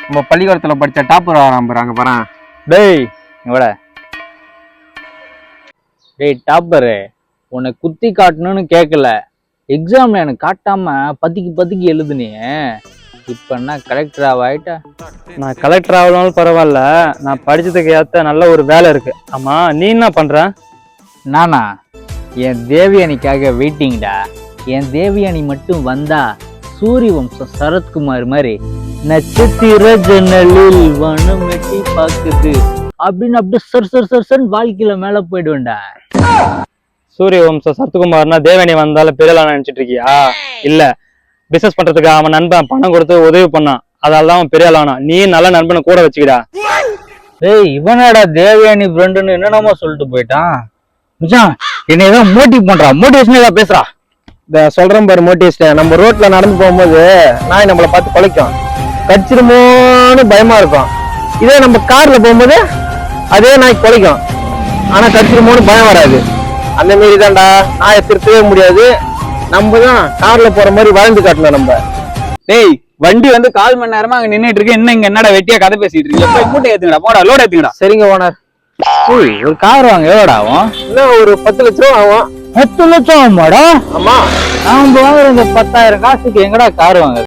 நம்ம பள்ளிக்கூடத்துல படிச்ச டாப்பர் வரான் பாரு, அங்க பாரு. டேய் இவட டேய் டாப்பரு, உன்னை குத்தி காட்டணும்னு கேட்கல, எக்ஸாம்ல எனக்கு காட்டாம பத்திக்கு எழுதுனே. இப்ப என்ன கலெக்டர் ஆகிட்ட? நான் கலெக்டர் ஆகலாலும் பரவாயில்ல, நான் படிச்சதுக்கு ஏத்த நல்ல ஒரு வேலை இருக்கு. ஆமா நீ என்ன பண்ற? நானா? என் தேவயானிக்காக வெயிட்டிங்டா. என் தேவயானி மட்டும் வந்தா சூரிய வம்சம் சரத்குமார் மாதிரி நட்சத்திர ஜன்னலில் வனம் வெட்டி பாக்குது அப்படின்னு அப்படியே சர் வாழ்க்கையில மேல போயிடுவேன்டா. சூரிய வம்சம் சரத்குமார்னா தேவயானி வந்தாலும் பெரியலாம் நினைச்சிட்டு இருக்கியா? இல்ல, பிசினஸ் பண்றதுக்கு அவன் நண்பன் பணம் கொடுத்து உதவி பண்ணான், அதால அவன் பெரிய ஆளானா. நீ நல்ல நண்பனை கூட வச்சுக்கிடா. ஏய் இவனாடா தேவயானி ஃப்ரெண்டுன்னு என்னென்னமோ சொல்லிட்டு போயிட்டான். மச்சான் என்னை ஏதோ மோட்டிவ் பண்றான், மோட்டிவேஷன் ஏதாவது பேசுறா. இந்த சொல்றேன் பாரு மோட்டிவேஷன். நம்ம ரோட்ல நடந்து போகும்போது நாய் நம்மளை பார்த்து குலைக்கும், கடிச்சிருமோன்னு பயமா இருக்கும். இதே நம்ம கார்ல போகும்போது அதே நாய் குலைக்கும், ஆனா கடிச்சிருமோன்னு பயம் வராது. அந்த மாரி தான்டா, நாயை திருத்தவே முடியாது. நம்ம தான் கார்ல போற மாதிரி வாழ்ந்து காட்டணும் நம்ம. டேய் வண்டி வந்து 1/4 மணி நேரமா அங்க நின்னுட்டு இருக்கு, இன்னும் இங்க என்னடா வெட்டியா கதை பேசிட்டு இருக்கீங்க? போய் மூட்டை ஏத்துங்கடா, போடா லோட் ஏத்துங்கடா. சரிங்க ஓனர். ஒரு கார் வாங்க எவ்வளோடா ஆகும்? இன்னும் ஒரு 10 லட்சம் ரூபா ஆகும். 10 லட்சம் ஆகுமாடா? ஆமா, நான் வாங்குற இந்த 10,000 காசுக்கு எங்கடா கார் வாங்க?